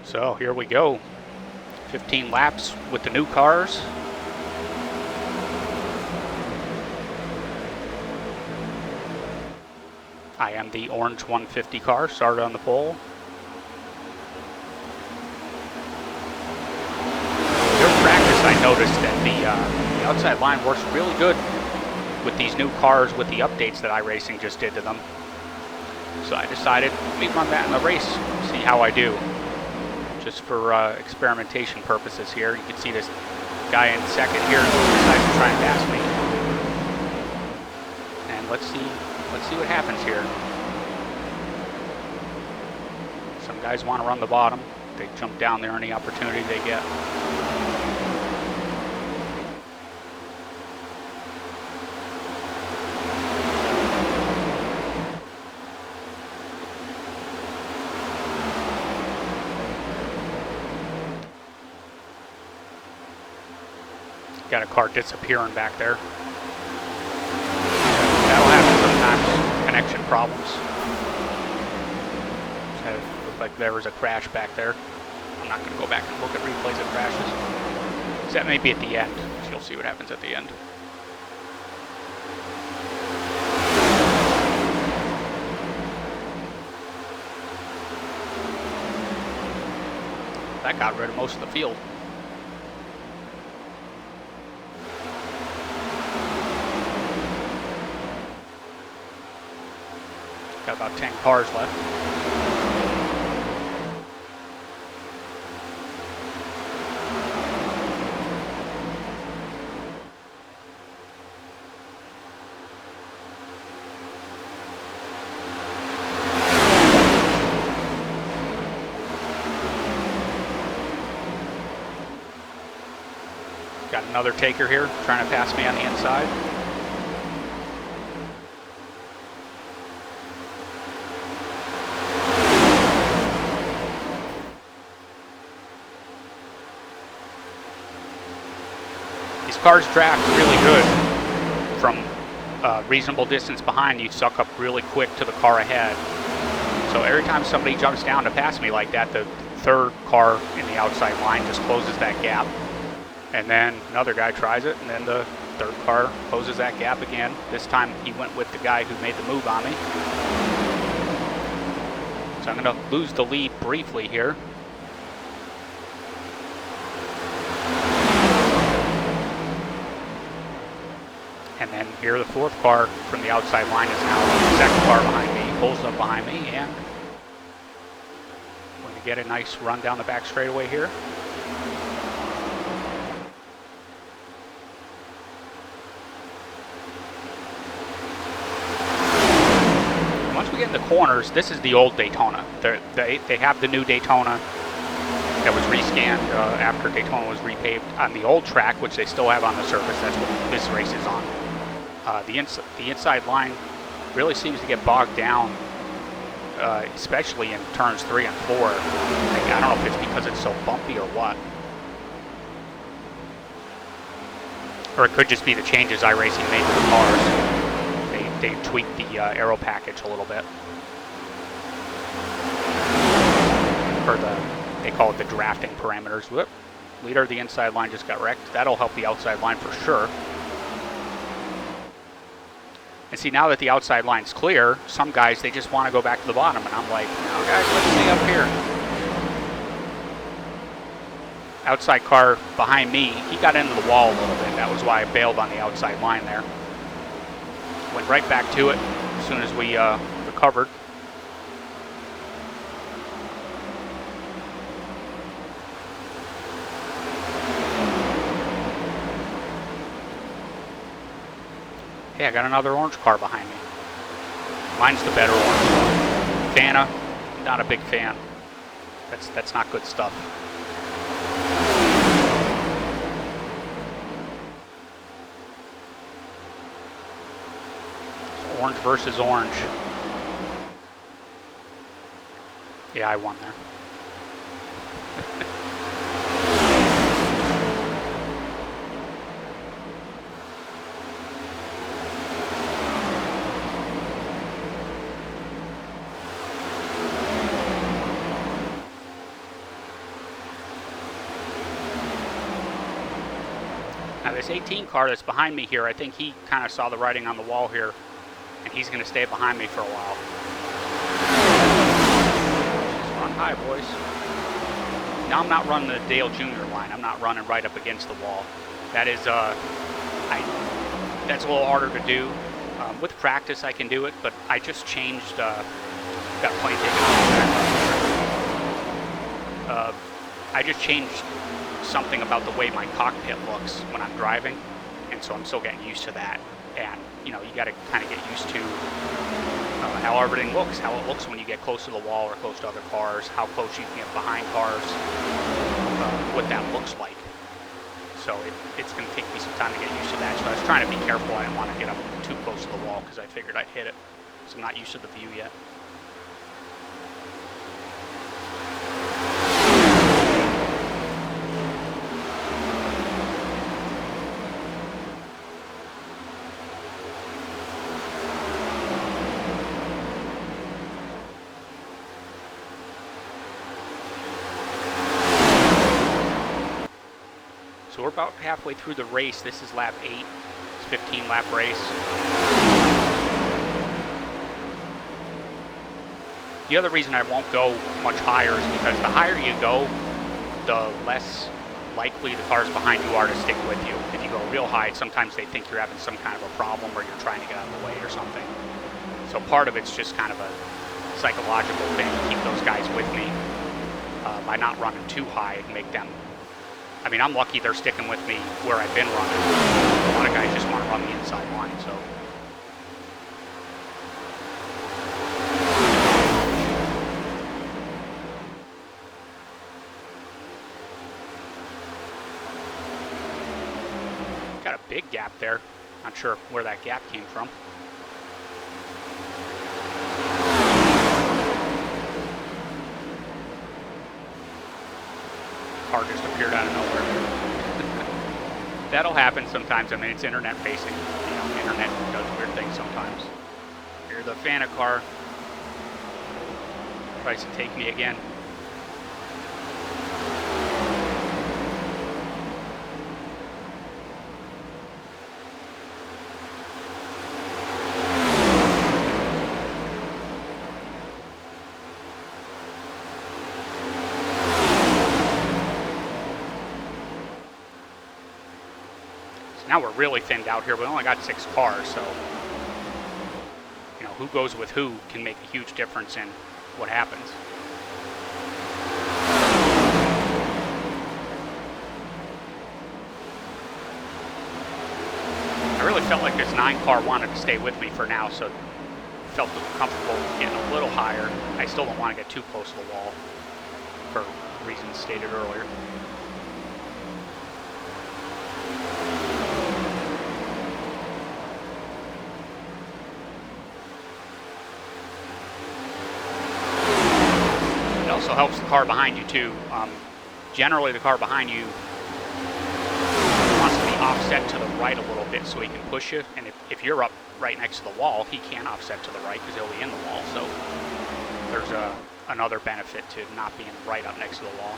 So here we go. 15 laps with the new cars. I am the orange 150 car, started on the pole. During practice, I noticed that the outside line works really good with these new cars, with the updates that iRacing just did to them. So I decided, let me run that in the race, see how I do. Just for experimentation purposes here. You can see this guy in second here decides to try and pass me. And let's see what happens here. Some guys want to run the bottom. They jump down there any opportunity they get. Got a car disappearing back there. That'll happen sometimes. Connection problems. Looked like there was a crash back there. I'm not going to go back and look at replays of crashes. That may be at the end. So you'll see what happens at the end. That got rid of most of the field. Got about 10 cars left. Got another taker here, trying to pass me on the inside. These cars draft really good from a reasonable distance behind. You suck up really quick to the car ahead. So every time somebody jumps down to pass me like that, the third car in the outside line just closes that gap. And then another guy tries it, and then the third car closes that gap again. This time he went with the guy who made the move on me. So I'm going to lose the lead briefly here. And then here the fourth car from the outside line is now the second car behind me, pulls up behind me, and I'm going to get a nice run down the back straightaway here. Once we get in the corners, this is the old Daytona. They have the new Daytona that was rescanned after Daytona was repaved on the old track, which they still have on the surface. That's what this race is on. The inside line really seems to get bogged down, especially in turns 3 and 4. I don't know if it's because it's so bumpy or what. Or it could just be the changes iRacing made to the cars. They tweaked the aero package a little bit. Or they call it the drafting parameters. Whoop. Leader of the inside line just got wrecked. That'll help the outside line for sure. And see, now that the outside line's clear, some guys, they just want to go back to the bottom. And I'm like, no, guys, let's stay up here. Outside car behind me, he got into the wall a little bit. That was why I bailed on the outside line there. Went right back to it as soon as we recovered. Hey, I got another orange car behind me. Mine's the better orange. Fana, not a big fan. That's not good stuff. So orange versus orange. Yeah, I won there. Now this 18 car that's behind me here, I think he kind of saw the writing on the wall here, and he's going to stay behind me for a while. Just run high, boys. Now I'm not running the Dale Jr. line. I'm not running right up against the wall. That is, that's a little harder to do. With practice, I can do it, but I just changed. Got plenty taken off. I just changed something about the way my cockpit looks when I'm driving, and so I'm still getting used to that. And you know, you got to kind of get used to how everything looks, how it looks when you get close to the wall or close to other cars, how close you can get behind cars, what that looks like. So it's going to take me some time to get used to that. So I was trying to be careful. I didn't want to get up too close to the wall because I figured I'd hit it. So I'm not used to the view yet. So we're about halfway through the race. This is lap 8. It's a 15-lap race. The other reason I won't go much higher is because the higher you go, the less likely the cars behind you are to stick with you. If you go real high, sometimes they think you're having some kind of a problem or you're trying to get out of the way or something. So part of it's just kind of a psychological thing to keep those guys with me by not running too high and make them. I mean, I'm lucky they're sticking with me where I've been running. A lot of guys just want to run the inside line, so. Got a big gap there. Not sure where that gap came from. Car just appeared out of nowhere. That'll happen sometimes. I mean, it's internet facing. You know, the internet does weird things sometimes. Here's the Fana car. Tries to take me again. Now we're really thinned out here. We only got 6 cars, so you know, who goes with who can make a huge difference in what happens. I really felt like this 9 car wanted to stay with me for now, so I felt comfortable getting a little higher. I still don't want to get too close to the wall for reasons stated earlier. Also helps the car behind you too. Generally the car behind you wants to be offset to the right a little bit so he can push you, and if you're up right next to the wall, he can't offset to the right because he'll be in the wall. So there's another benefit to not being right up next to the wall.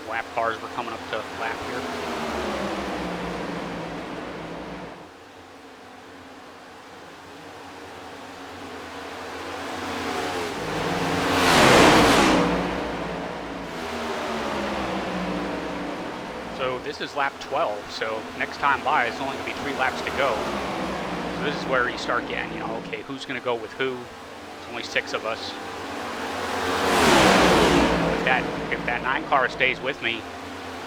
Lap cars were coming up to lap here. So this is lap 12, so next time by it's only going to be 3 laps to go. So this is where you start getting, you know, okay, who's going to go with who? There's only 6 of us. If that 9 car stays with me,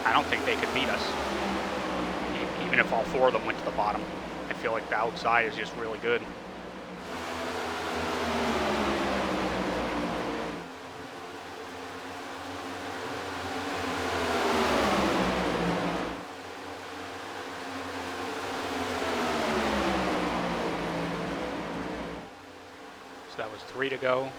I don't think they could beat us. Even if all 4 of them went to the bottom, I feel like the outside is just really good. So that was 3 to go.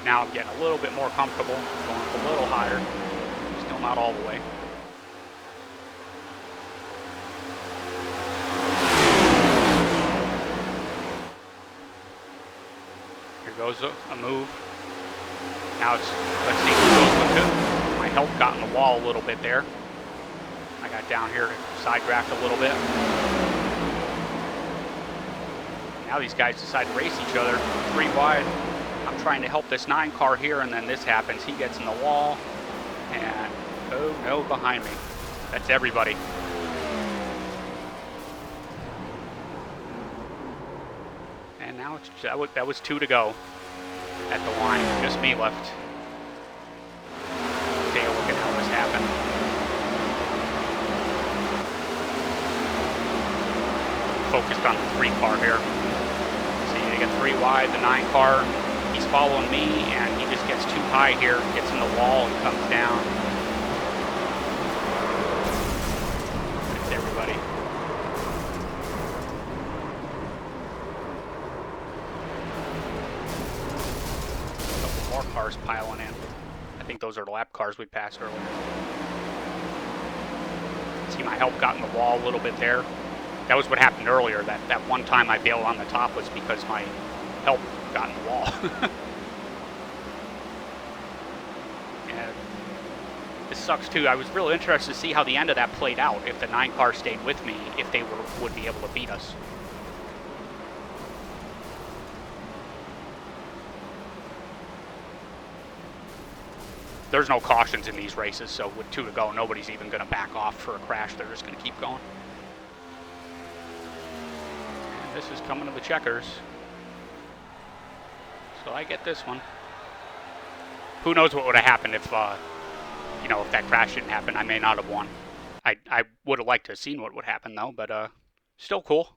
now I'm getting a little bit more comfortable, going up a little higher. Still not all the way. Here goes a move. Now it's, let's see who goes with who. My help got in the wall a little bit there. I got down here to side draft a little bit. Now these guys decide to race each other 3 wide. I'm trying to help this 9 car here, and then this happens. He gets in the wall, and oh no, behind me. That's everybody. And now it's, that was 2 to go at the line. Just me left. Take a look at how this happened. Focused on the 3 car here. See, they get 3 wide, the 9 car. He's following me, and he just gets too high here, gets in the wall, and comes down. That's everybody. A couple more cars piling in. I think those are the lap cars we passed earlier. See, my help got in the wall a little bit there. That was what happened earlier. That one time I bailed on the top was because my help got in the wall. And this sucks too. I was real interested to see how the end of that played out. If the 9 car stayed with me, if they would be able to beat us. There's no cautions in these races, so with 2 to go, nobody's even going to back off for a crash. They're just going to keep going. And this is coming to the checkers. So I get this one. Who knows what would have happened if, you know, if that crash didn't happen. I may not have won. I would have liked to have seen what would happen, though, but still cool.